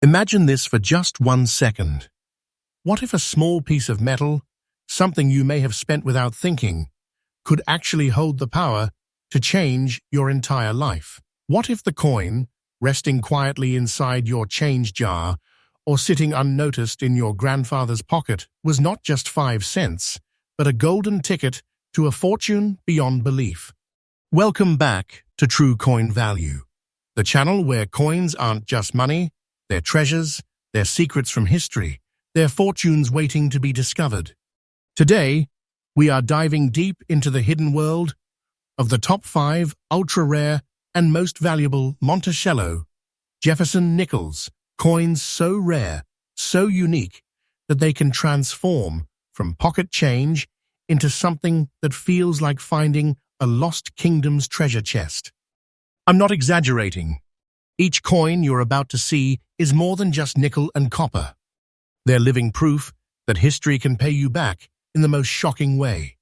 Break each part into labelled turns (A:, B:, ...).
A: Imagine this for just 1 second. What if a small piece of metal, something you may have spent without thinking, could actually hold the power to change your entire life? What if the coin, resting quietly inside your change jar or sitting unnoticed in your grandfather's pocket, was not just 5 cents, but a golden ticket to a fortune beyond belief? Welcome back to True Coin Value, the channel where coins aren't just money, they're treasures, they're secrets from history, they're fortunes waiting to be discovered. Today, we are diving deep into the hidden world of the top 5 ultra-rare and most valuable Monticello, Jefferson Nickels, coins so rare, so unique, that they can transform from pocket change into something that feels like finding a lost kingdom's treasure chest. I'm not exaggerating. Each coin you're about to see is more than just nickel and copper. They're living proof that history can pay you back in the most shocking way.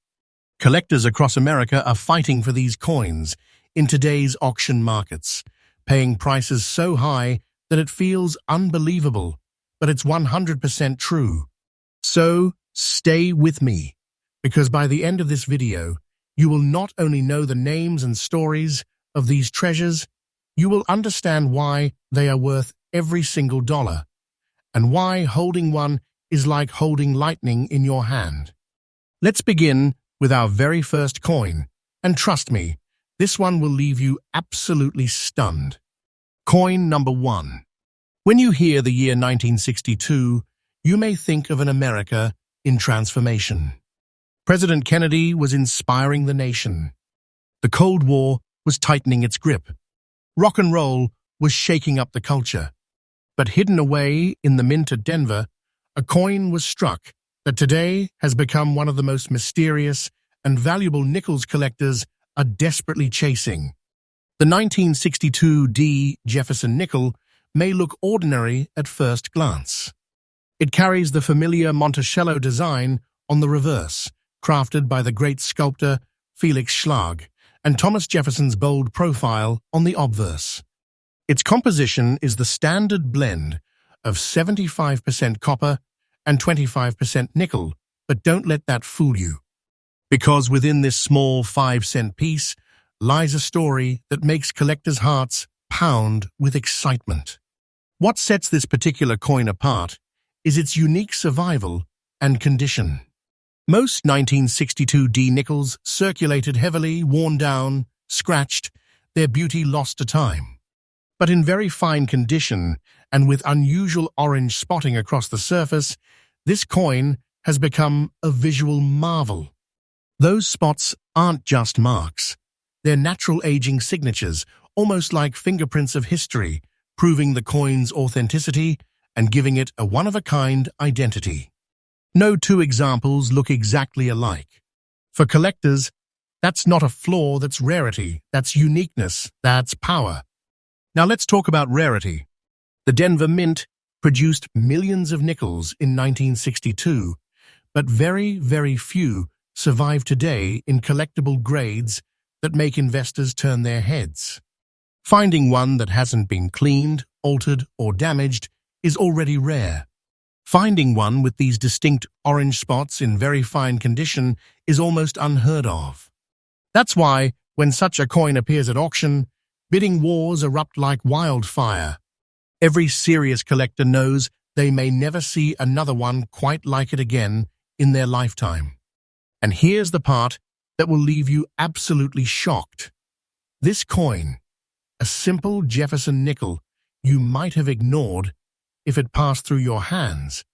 A: Collectors across America are fighting for these coins in today's auction markets, paying prices so high that it feels unbelievable, but it's 100% true. So, stay with me, because by the end of this video, you will not only know the names and stories of these treasures, you will understand why they are worth every single dollar, and why holding one is like holding lightning in your hand. Let's begin with our very first coin, and trust me, this one will leave you absolutely stunned. Coin number 1. When you hear the year 1962, you may think of an America in transformation. President Kennedy was inspiring the nation. The Cold War was tightening its grip. Rock and roll was shaking up the culture. But hidden away in the mint at Denver, a coin was struck that today has become one of the most mysterious and valuable nickels collectors are desperately chasing. The 1962 D Jefferson Nickel may look ordinary at first glance. It carries the familiar Monticello design on the reverse, crafted by the great sculptor Felix Schlag, and Thomas Jefferson's bold profile on the obverse. Its composition is the standard blend of 75% copper and 25% nickel, but don't let that fool you. Because within this small 5-cent piece lies a story that makes collectors' hearts pound with excitement. What sets this particular coin apart is its unique survival and condition. Most 1962 D nickels circulated heavily, worn down, scratched, their beauty lost to time. But in very fine condition and with unusual orange spotting across the surface, this coin has become a visual marvel. Those spots aren't just marks. They're natural aging signatures, almost like fingerprints of history, proving the coin's authenticity and giving it a one-of-a-kind identity. No two examples look exactly alike. For collectors, that's not a flaw, that's rarity, that's uniqueness, that's power. Now let's talk about rarity. The Denver Mint produced millions of nickels in 1962, but very, very few survive today in collectible grades that make investors turn their heads. Finding one that hasn't been cleaned, altered, or damaged is already rare. Finding one with these distinct orange spots in very fine condition is almost unheard of. That's why, when such a coin appears at auction, bidding wars erupt like wildfire. Every serious collector knows they may never see another one quite like it again in their lifetime. And here's the part that will leave you absolutely shocked. This coin, a simple Jefferson nickel you might have ignored if it passed through your hands,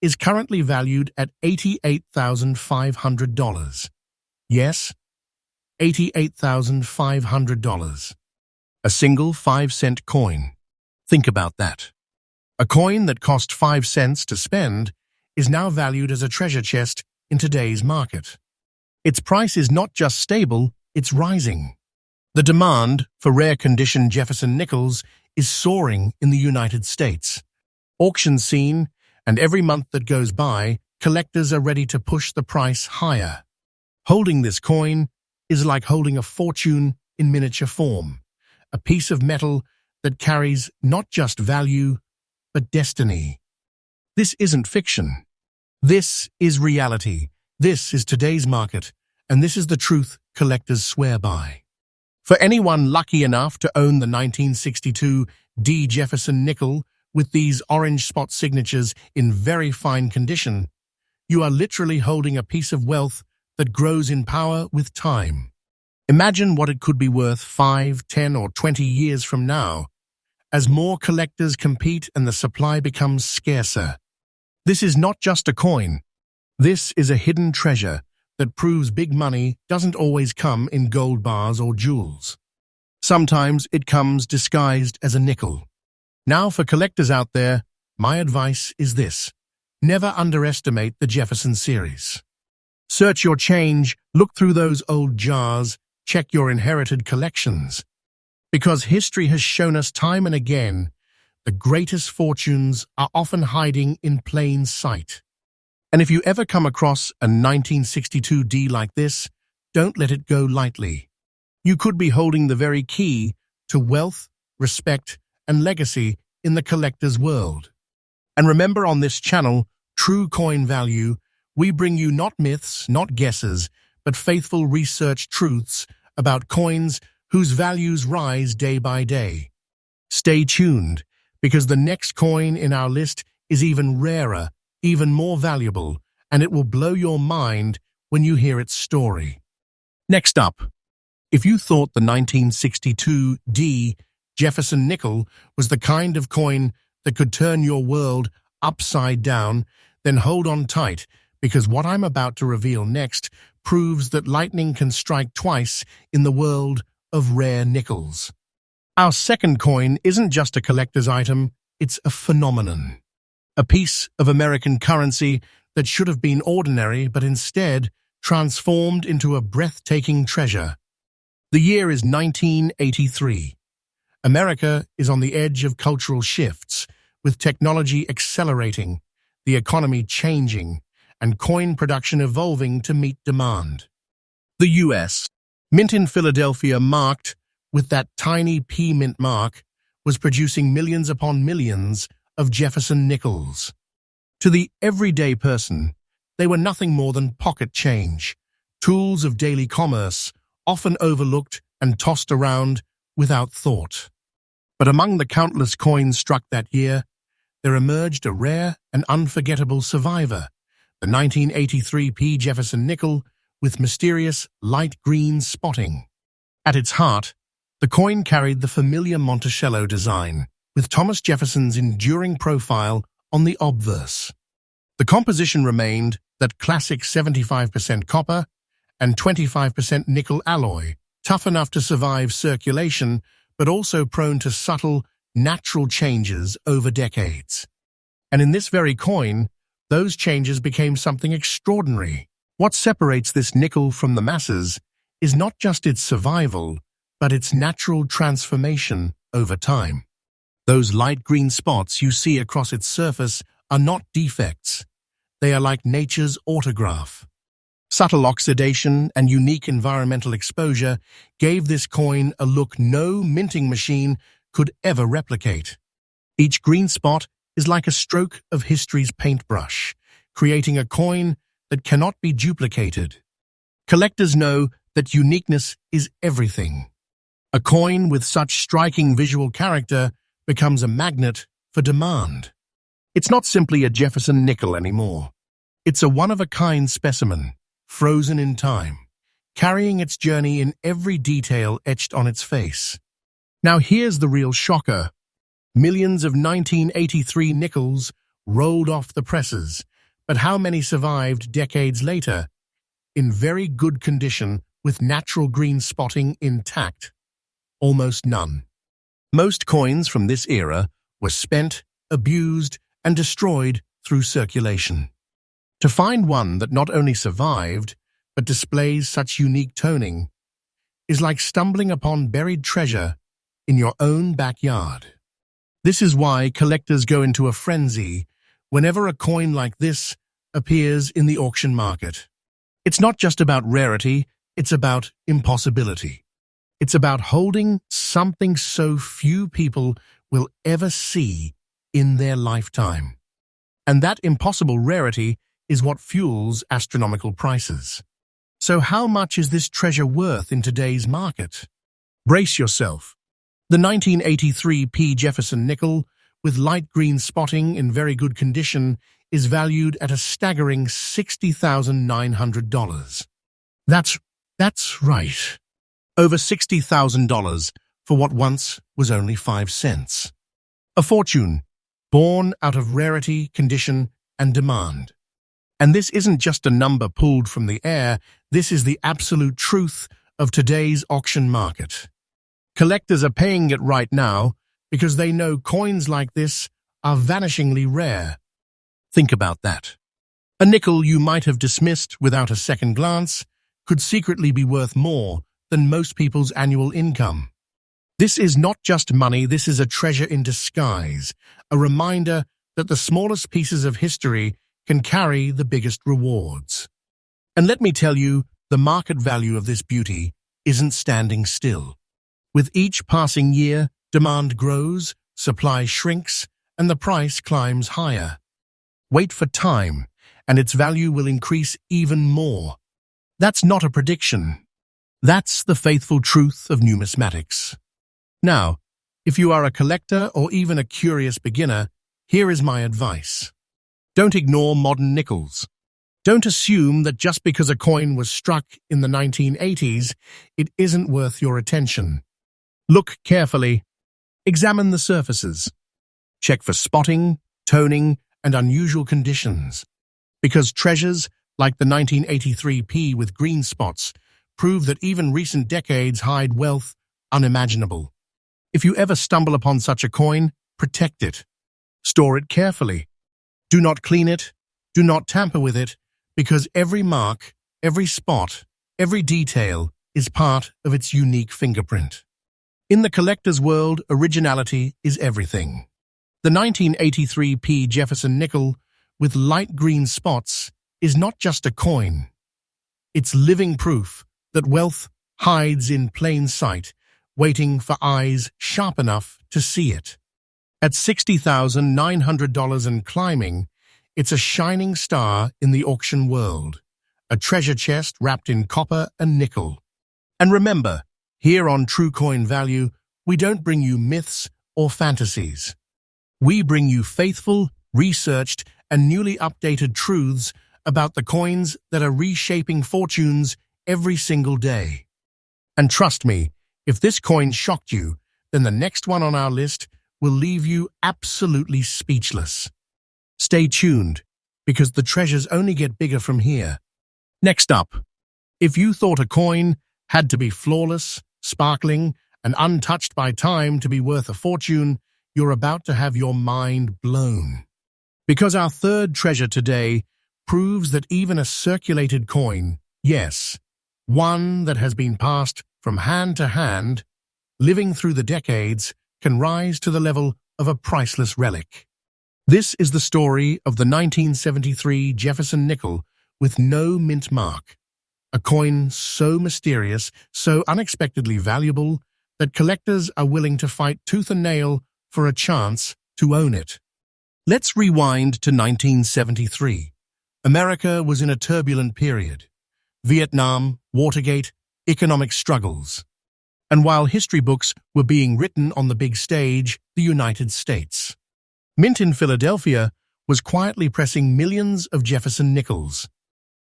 A: is currently valued at $88,500. Yes, $88,500. A single 5-cent coin. Think about that. A coin that cost 5 cents to spend is now valued as a treasure chest in today's market. Its price is not just stable, it's rising. The demand for rare-condition Jefferson nickels is soaring in the United States. Auction scene, and every month that goes by, collectors are ready to push the price higher. Holding this coin is like holding a fortune in miniature form, a piece of metal that carries not just value, but destiny. This isn't fiction. This is reality. This is today's market, and this is the truth collectors swear by. For anyone lucky enough to own the 1962 Jefferson Nickel with these orange spot signatures in very fine condition, you are literally holding a piece of wealth that grows in power with time. Imagine what it could be worth 5, 10, or 20 years from now, as more collectors compete and the supply becomes scarcer. This is not just a coin. This is a hidden treasure that proves big money doesn't always come in gold bars or jewels. Sometimes it comes disguised as a nickel. Now, for collectors out there, my advice is this: never underestimate the Jefferson series. Search your change, look through those old jars, check your inherited collections. Because history has shown us time and again, the greatest fortunes are often hiding in plain sight. And if you ever come across a 1962 D like this, don't let it go lightly. You could be holding the very key to wealth, respect, and legacy in the collector's world. And remember, on this channel, True Coin Value, we bring you not myths, not guesses, but faithful research truths about coins whose values rise day by day. Stay tuned, because the next coin in our list is even rarer, even more valuable, and it will blow your mind when you hear its story. Next up, if you thought the 1962 Jefferson Nickel was the kind of coin that could turn your world upside down, then hold on tight, because what I'm about to reveal next proves that lightning can strike twice in the world of rare nickels. Our second coin isn't just a collector's item, it's a phenomenon. A piece of American currency that should have been ordinary but instead transformed into a breathtaking treasure. The year is 1983. America is on the edge of cultural shifts, with technology accelerating, the economy changing, and coin production evolving to meet demand. The U.S., mint in Philadelphia marked with that tiny P mint mark, was producing millions upon millions of Jefferson nickels. To the everyday person, they were nothing more than pocket change, tools of daily commerce, often overlooked and tossed around without thought. But among the countless coins struck that year, there emerged a rare and unforgettable survivor, the 1983 P. Jefferson Nickel with mysterious light green spotting. At its heart, the coin carried the familiar Monticello design, with Thomas Jefferson's enduring profile on the obverse. The composition remained that classic 75% copper and 25% nickel alloy, tough enough to survive circulation, but also prone to subtle, natural changes over decades. And in this very coin, those changes became something extraordinary. What separates this nickel from the masses is not just its survival, but its natural transformation over time. Those light green spots you see across its surface are not defects. They are like nature's autograph. Subtle oxidation and unique environmental exposure gave this coin a look no minting machine could ever replicate. Each green spot is like a stroke of history's paintbrush, creating a coin that cannot be duplicated. Collectors know that uniqueness is everything. A coin with such striking visual character becomes a magnet for demand. It's not simply a Jefferson nickel anymore. It's a one-of-a-kind specimen, frozen in time, carrying its journey in every detail etched on its face. Now here's the real shocker. Millions of 1983 nickels rolled off the presses, but how many survived decades later, in very good condition with natural green spotting intact? Almost none. Most coins from this era were spent, abused, and destroyed through circulation. To find one that not only survived, but displays such unique toning, is like stumbling upon buried treasure in your own backyard. This is why collectors go into a frenzy whenever a coin like this appears in the auction market. It's not just about rarity, it's about impossibility. It's about holding something so few people will ever see in their lifetime. And that impossible rarity is what fuels astronomical prices. So how much is this treasure worth in today's market? Brace yourself. The 1983 Jefferson Nickel, with light green spotting in very good condition, is valued at a staggering $60,900. That's right. Over $60,000 for what once was only 5 cents. A fortune, born out of rarity, condition, and demand. And this isn't just a number pulled from the air, this is the absolute truth of today's auction market. Collectors are paying it right now because they know coins like this are vanishingly rare. Think about that. A nickel you might have dismissed without a second glance could secretly be worth more than most people's annual income. This is not just money, this is a treasure in disguise, a reminder that the smallest pieces of history can carry the biggest rewards. And let me tell you, the market value of this beauty isn't standing still. With each passing year, demand grows, supply shrinks, and the price climbs higher. Wait for time, and its value will increase even more. That's not a prediction. That's the faithful truth of numismatics. Now, if you are a collector or even a curious beginner, here is my advice. Don't ignore modern nickels. Don't assume that just because a coin was struck in the 1980s, it isn't worth your attention. Look carefully. Examine the surfaces. Check for spotting, toning, and unusual conditions. Because treasures like the 1983 P with green spots prove that even recent decades hide wealth unimaginable. If you ever stumble upon such a coin, protect it. Store it carefully. Do not clean it. Do not tamper with it, because every mark, every spot, every detail is part of its unique fingerprint. In the collector's world, originality is everything. The 1983 P Jefferson Nickel with light green spots is not just a coin. It's living proof that wealth hides in plain sight, waiting for eyes sharp enough to see it. At $60,900 and climbing, it's a shining star in the auction world, a treasure chest wrapped in copper and nickel. And remember, here on True Coin Value, we don't bring you myths or fantasies. We bring you faithful, researched, and newly updated truths about the coins that are reshaping fortunes every single day. And trust me, if this coin shocked you, then the next one on our list will leave you absolutely speechless. Stay tuned, because the treasures only get bigger from here. Next up, if you thought a coin had to be flawless, sparkling, and untouched by time to be worth a fortune, you're about to have your mind blown. Because our third treasure today proves that even a circulated coin, yes, one that has been passed from hand to hand, living through the decades, can rise to the level of a priceless relic. This is the story of the 1973 Jefferson Nickel with no mint mark, a coin so mysterious, so unexpectedly valuable, that collectors are willing to fight tooth and nail for a chance to own it. Let's rewind to 1973. America was in a turbulent period. Vietnam, Watergate, economic struggles. And while history books were being written on the big stage, the United States. Mint in Philadelphia was quietly pressing millions of Jefferson nickels.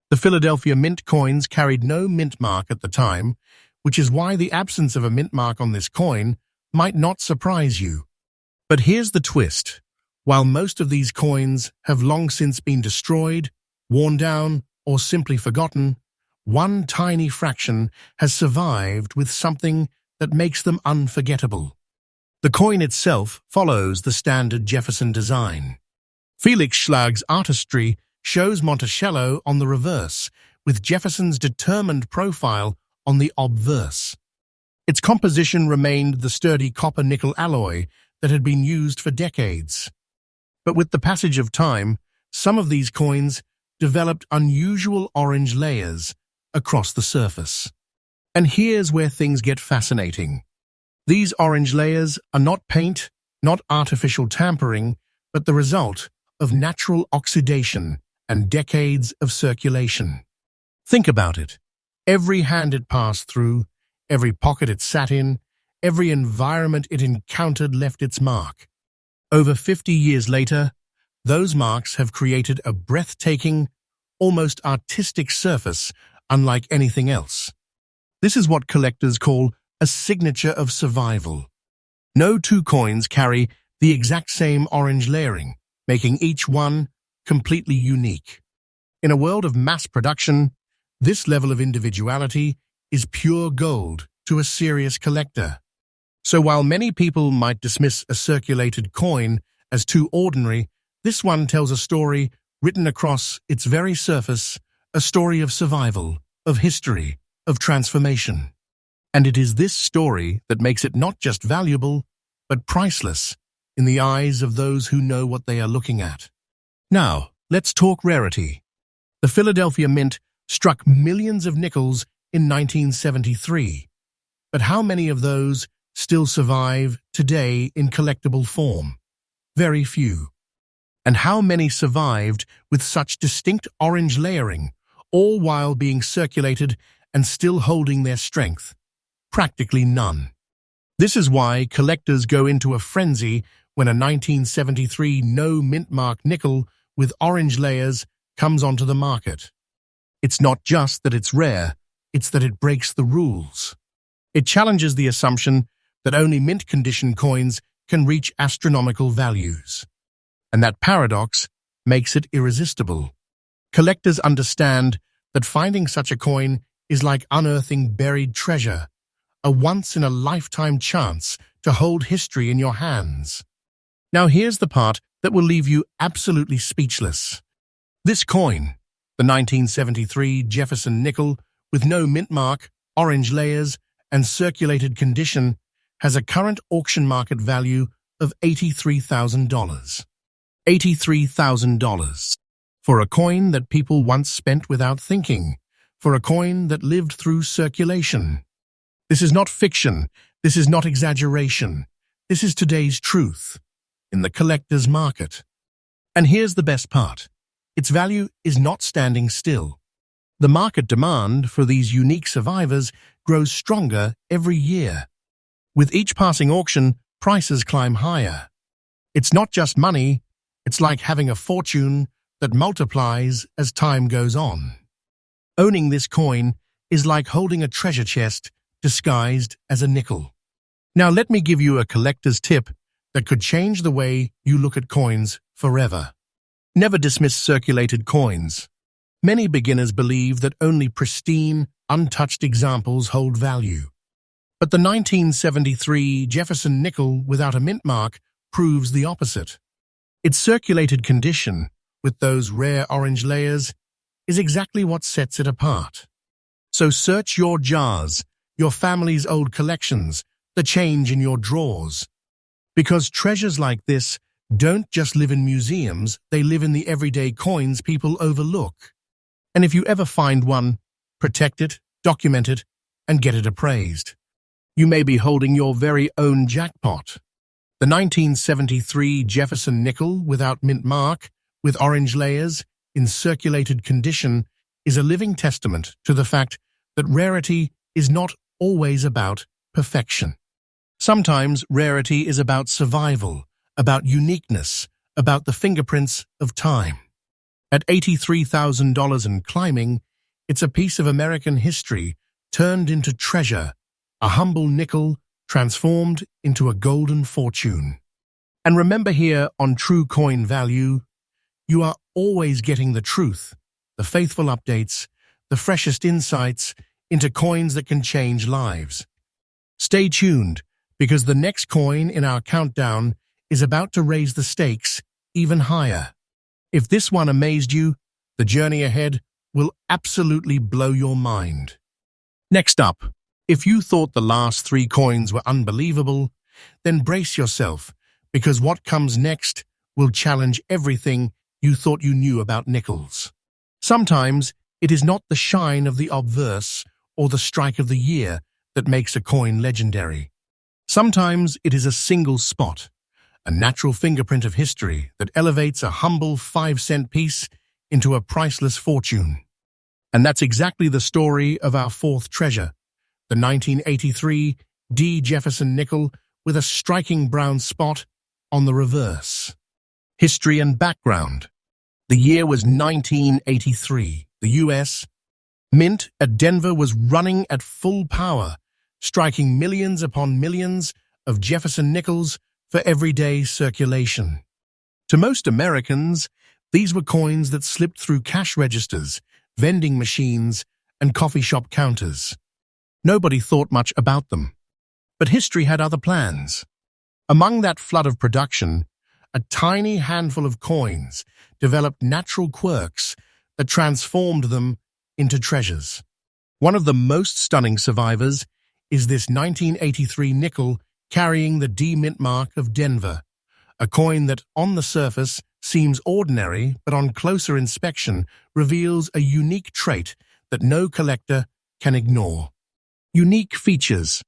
A: The Philadelphia Mint coins carried no mint mark at the time, which is why the absence of a mint mark on this coin might not surprise you. But here's the twist. While most of these coins have long since been destroyed, worn down, or simply forgotten, one tiny fraction has survived with something that makes them unforgettable. The coin itself follows the standard Jefferson design. Felix Schlag's artistry shows Monticello on the reverse, with Jefferson's determined profile on the obverse. Its composition remained the sturdy copper-nickel alloy that had been used for decades. But with the passage of time, some of these coins developed unusual orange layers across the surface. And here's where things get fascinating. These orange layers are not paint, not artificial tampering, but the result of natural oxidation and decades of circulation. Think about it. Every hand it passed through, every pocket it sat in, every environment it encountered left its mark. Over 50 years later, those marks have created a breathtaking, almost artistic surface unlike anything else. This is what collectors call a signature of survival. No two coins carry the exact same orange layering, making each one completely unique. In a world of mass production, this level of individuality is pure gold to a serious collector. So while many people might dismiss a circulated coin as too ordinary, this one tells a story written across its very surface, a story of survival, of history, of transformation. And it is this story that makes it not just valuable, but priceless in the eyes of those who know what they are looking at. Now, let's talk rarity. The Philadelphia Mint struck millions of nickels in 1973. But how many of those still survive today in collectible form? Very few. And how many survived with such distinct orange layering, all while being circulated and still holding their strength? Practically none. This is why collectors go into a frenzy when a 1973 no mint mark nickel with orange layers comes onto the market. It's not just that it's rare, it's that it breaks the rules. It challenges the assumption that only mint condition coins can reach astronomical values. And that paradox makes it irresistible. Collectors understand that finding such a coin is like unearthing buried treasure, a once-in-a-lifetime chance to hold history in your hands. Now here's the part that will leave you absolutely speechless. This coin, the 1973 Jefferson Nickel with no mint mark, orange layers, and circulated condition, has a current auction market value of $83,000. $83,000. For a coin that people once spent without thinking, for a coin that lived through circulation. This is not fiction, this is not exaggeration, this is today's truth, in the collector's market. And here's the best part. Its value is not standing still. The market demand for these unique survivors grows stronger every year. With each passing auction, prices climb higher. It's not just money, it's like having a fortune that multiplies as time goes on. Owning this coin is like holding a treasure chest disguised as a nickel. Now let me give you a collector's tip that could change the way you look at coins forever. Never dismiss circulated coins. Many beginners believe that only pristine, untouched examples hold value. But the 1973 Jefferson Nickel without a mint mark proves the opposite. Its circulated condition, with those rare orange layers, is exactly what sets it apart. So search your jars, your family's old collections, the change in your drawers. Because treasures like this don't just live in museums, they live in the everyday coins people overlook. And if you ever find one, protect it, document it, and get it appraised. You may be holding your very own jackpot. The 1973 Jefferson Nickel without mint mark, with orange layers, in circulated condition, is a living testament to the fact that rarity is not always about perfection. Sometimes rarity is about survival, about uniqueness, about the fingerprints of time. At $83,000 and climbing, it's a piece of American history turned into treasure, a humble nickel transformed into a golden fortune. And remember, here on True Coin Value, you are always getting the truth, the faithful updates, the freshest insights into coins that can change lives. Stay tuned, because the next coin in our countdown is about to raise the stakes even higher. If this one amazed you, the journey ahead will absolutely blow your mind. Next up, if you thought the last 3 coins were unbelievable, then brace yourself, because what comes next will challenge everything you thought you knew about nickels. Sometimes it is not the shine of the obverse or the strike of the year that makes a coin legendary. Sometimes it is a single spot, a natural fingerprint of history that elevates a humble 5-cent piece into a priceless fortune. And that's exactly the story of our fourth treasure, the 1983 D. Jefferson Nickel with a striking brown spot on the reverse. History and background. The year was 1983. The U.S. Mint at Denver was running at full power, striking millions upon millions of Jefferson nickels for everyday circulation. To most Americans, these were coins that slipped through cash registers, vending machines, and coffee shop counters. Nobody thought much about them. But history had other plans. Among that flood of production, a tiny handful of coins developed natural quirks that transformed them into treasures. One of the most stunning survivors is this 1983 nickel carrying the D mint mark of Denver, a coin that on the surface seems ordinary but on closer inspection reveals a unique trait that no collector can ignore. Unique features.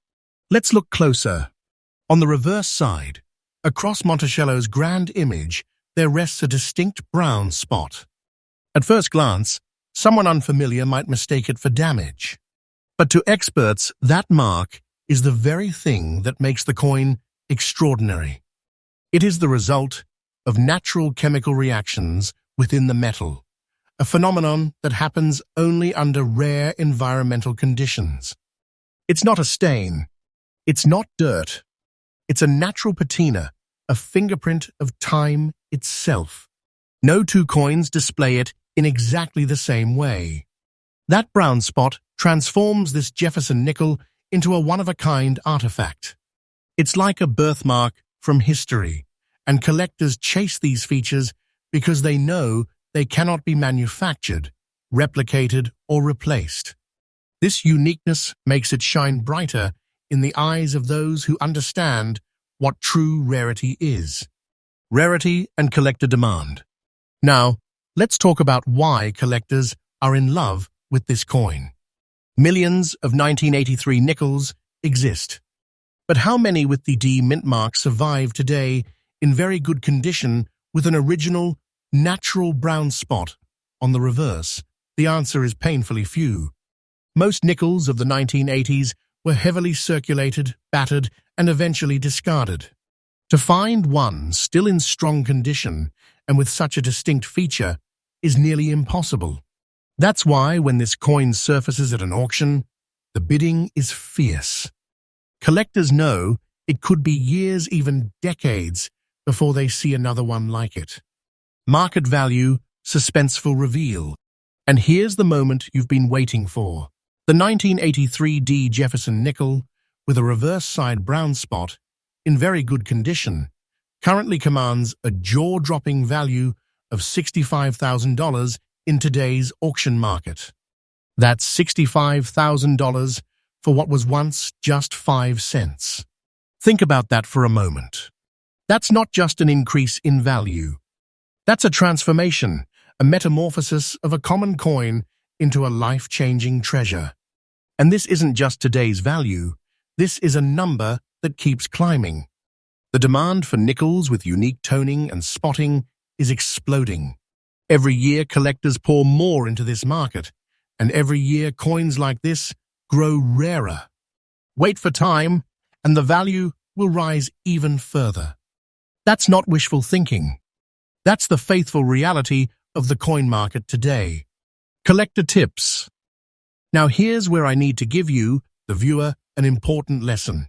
A: Let's look closer. On the reverse side, across Monticello's grand image, there rests a distinct brown spot. At first glance, someone unfamiliar might mistake it for damage. But to experts, that mark is the very thing that makes the coin extraordinary. It is the result of natural chemical reactions within the metal, a phenomenon that happens only under rare environmental conditions. It's not a stain. It's not dirt. It's a natural patina, a fingerprint of time itself. No two coins display it in exactly the same way. That brown spot transforms this Jefferson nickel into a one-of-a-kind artifact. It's like a birthmark from history, and collectors chase these features because they know they cannot be manufactured, replicated, or replaced. This uniqueness makes it shine brighter in the eyes of those who understand what true rarity is. Rarity and collector demand. Now, let's talk about why collectors are in love with this coin. Millions of 1983 nickels exist. But how many with the D mint mark survive today in very good condition with an original, natural brown spot on the reverse? The answer is painfully few. Most nickels of the 1980s were heavily circulated, battered, and eventually discarded. To find one still in strong condition and with such a distinct feature is nearly impossible. That's why when this coin surfaces at an auction, the bidding is fierce. Collectors know it could be years, even decades, before they see another one like it. Market value, suspenseful reveal. And here's the moment you've been waiting for. The 1983 D. Jefferson Nickel, with a reverse side brown spot, in very good condition, currently commands a jaw-dropping value of $65,000 in today's auction market. That's $65,000 for what was once just 5 cents. Think about that for a moment. That's not just an increase in value. That's a transformation, a metamorphosis of a common coin into a life-changing treasure. And this isn't just today's value. This is a number that keeps climbing. The demand for nickels with unique toning and spotting is exploding. Every year, collectors pour more into this market, and every year, coins like this grow rarer. Wait for time, and the value will rise even further. That's not wishful thinking. That's the faithful reality of the coin market today. Collector tips. Now here's where I need to give you, the viewer, an important lesson.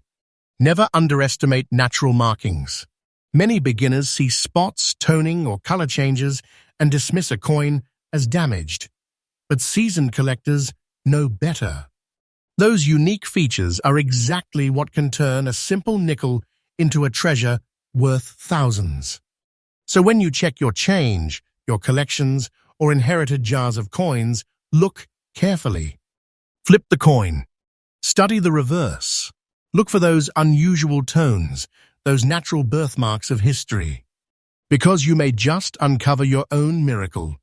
A: Never underestimate natural markings. Many beginners see spots, toning, or color changes and dismiss a coin as damaged. But seasoned collectors know better. Those unique features are exactly what can turn a simple nickel into a treasure worth thousands. So when you check your change, your collections, or inherited jars of coins, look carefully. Flip the coin. Study the reverse. Look for those unusual tones, those natural birthmarks of history. Because you may just uncover your own miracle,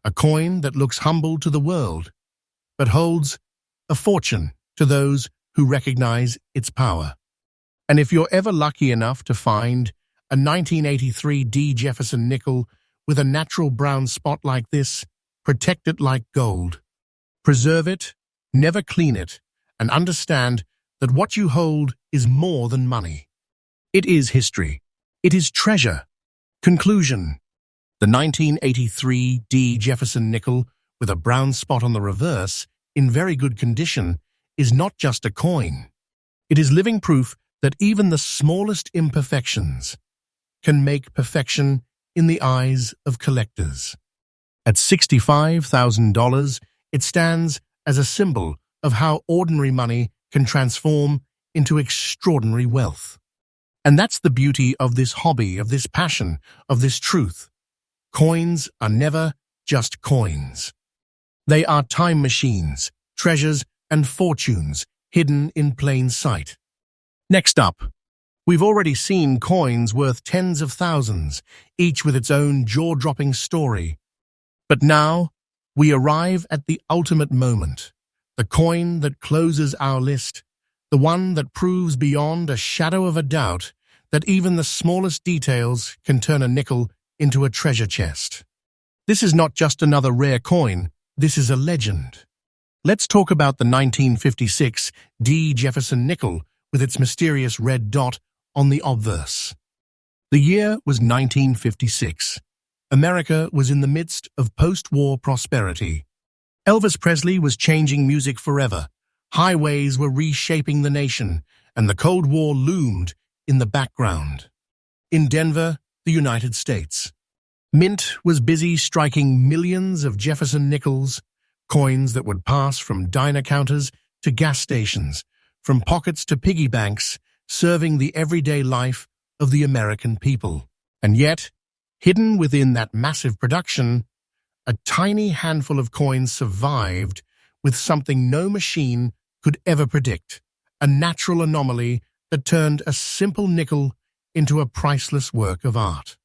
A: a coin that looks humble to the world, but holds a fortune to those who recognize its power. And if you're ever lucky enough to find A 1983 D Jefferson nickel with a natural brown spot like this, protect it like gold. Preserve it, never clean it, and understand that what you hold is more than money. It is history. It is treasure. Conclusion. The 1983 D Jefferson nickel with a brown spot on the reverse, in very good condition, is not just a coin. It is living proof that even the smallest imperfections can make perfection in the eyes of collectors. At $65,000, it stands as a symbol of how ordinary money can transform into extraordinary wealth. And that's the beauty of this hobby, of this passion, of this truth. Coins are never just coins. They are time machines, treasures, and fortunes hidden in plain sight. Next up, we've already seen coins worth tens of thousands, each with its own jaw-dropping story. But now, we arrive at the ultimate moment, the coin that closes our list, the one that proves beyond a shadow of a doubt that even the smallest details can turn a nickel into a treasure chest. This is not just another rare coin, this is a legend. Let's talk about the 1956 D Jefferson nickel with its mysterious red dot on the obverse. The year was 1956. America was in the midst of post-war prosperity. Elvis Presley was changing music forever. Highways were reshaping the nation, and the Cold War loomed in the background. In Denver, the United States, Mint was busy striking millions of Jefferson nickels, coins that would pass from diner counters to gas stations, from pockets to piggy banks, serving the everyday life of the American people. And yet, hidden within that massive production, a tiny handful of coins survived with something no machine could ever predict, a natural anomaly that turned a simple nickel into a priceless work of art.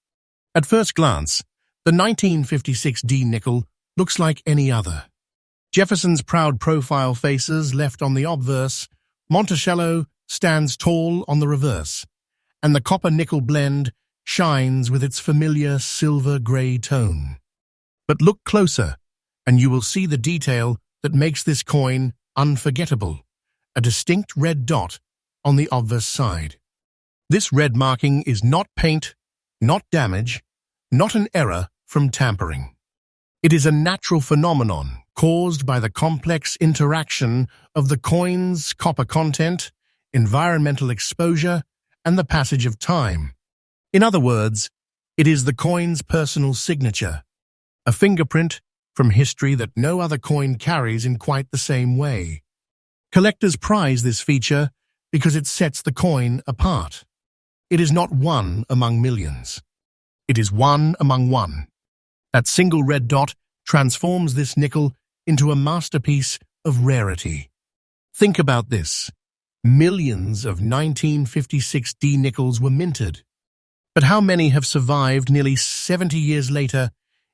A: At first glance, the 1956 D nickel looks like any other. Jefferson's proud profile faces left on the obverse, Monticello stands tall on the reverse, and the copper-nickel blend shines with its familiar silver-gray tone. But look closer, and you will see the detail that makes this coin unforgettable, a distinct red dot on the obverse side. This red marking is not paint, not damage, not an error from tampering. It is a natural phenomenon caused by the complex interaction of the coin's copper content, environmental exposure, and the passage of time. In other words, it is the coin's personal signature, a fingerprint from history that no other coin carries in quite the same way. Collectors prize this feature because it sets the coin apart. It is not one among millions. It is one among one. That single red dot transforms this nickel into a masterpiece of rarity. Think about this. Millions of 1956 D nickels were minted. But how many have survived nearly 70 years later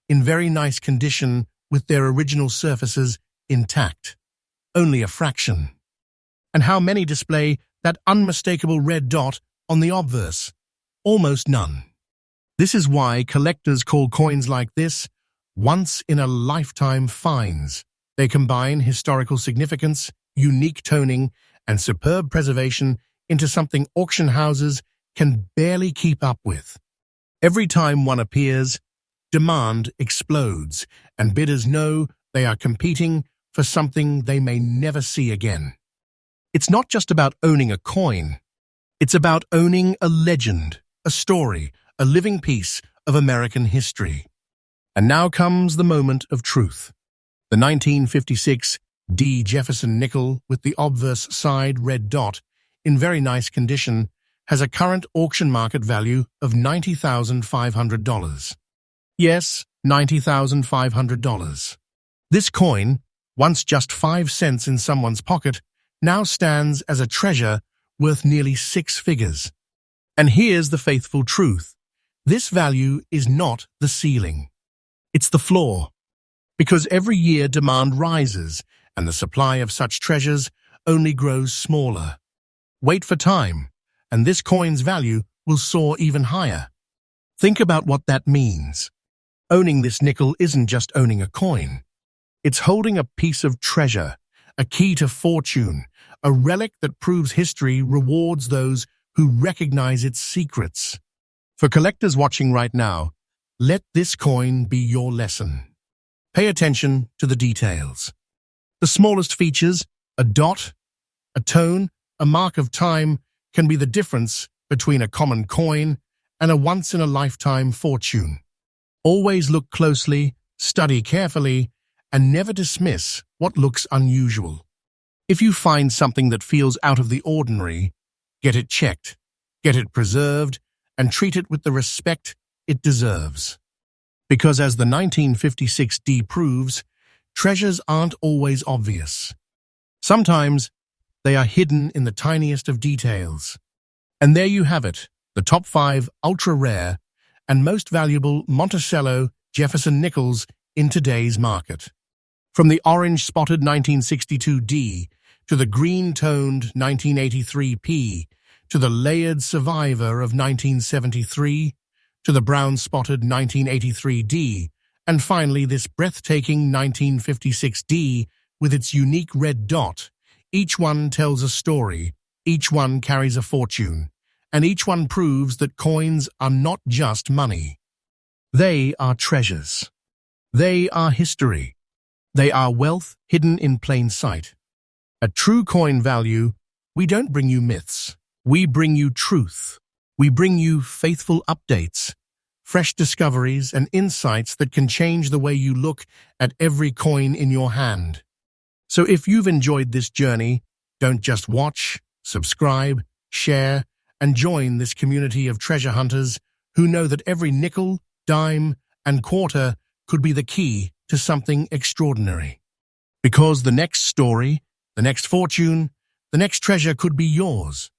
A: in very nice condition with their original surfaces intact? Only a fraction. And how many display that unmistakable red dot on the obverse? Almost none. This is why collectors call coins like this once-in-a-lifetime finds. They combine historical significance, unique toning, and superb preservation into something auction houses can barely keep up with. Every time one appears, demand explodes, and bidders know they are competing for something they may never see again. It's not just about owning a coin. It's about owning a legend, a story, a living piece of American history. And now comes the moment of truth. The 1956 D Jefferson nickel with the obverse side red dot, in very nice condition, has a current auction market value of $90,500. Yes, $90,500. This coin, once just 5 cents in someone's pocket, now stands as a treasure worth nearly 6 figures. And here's the faithful truth. This value is not the ceiling. It's the floor. Because every year demand rises, and the supply of such treasures only grows smaller. Wait for time, and this coin's value will soar even higher. Think about what that means. Owning this nickel isn't just owning a coin. It's holding a piece of treasure, a key to fortune, a relic that proves history rewards those who recognize its secrets. For collectors watching right now, let this coin be your lesson. Pay attention to the details. The smallest features, a dot, a tone, a mark of time, can be the difference between a common coin and a once-in-a-lifetime fortune. Always look closely, study carefully, and never dismiss what looks unusual. If you find something that feels out of the ordinary, get it checked, get it preserved, and treat it with the respect it deserves. Because as the 1956 D proves, treasures aren't always obvious. Sometimes they are hidden in the tiniest of details. And there you have it, the top 5 ultra-rare and most valuable Monticello Jefferson nickels in today's market. From the orange-spotted 1962 D to the green-toned 1983 P to the layered survivor of 1973 to the brown-spotted 1983 D, and finally this breathtaking 1956 D with its unique red dot. Each one tells a story, each one carries a fortune, and each one proves that coins are not just money. They are treasures. They are history. They are wealth hidden in plain sight. At True Coin Value, we don't bring you myths. We bring you truth. We bring you faithful updates, fresh discoveries, and insights that can change the way you look at every coin in your hand. So if you've enjoyed this journey, don't just watch, subscribe, share, and join this community of treasure hunters who know that every nickel, dime, and quarter could be the key to something extraordinary. Because the next story, the next fortune, the next treasure could be yours.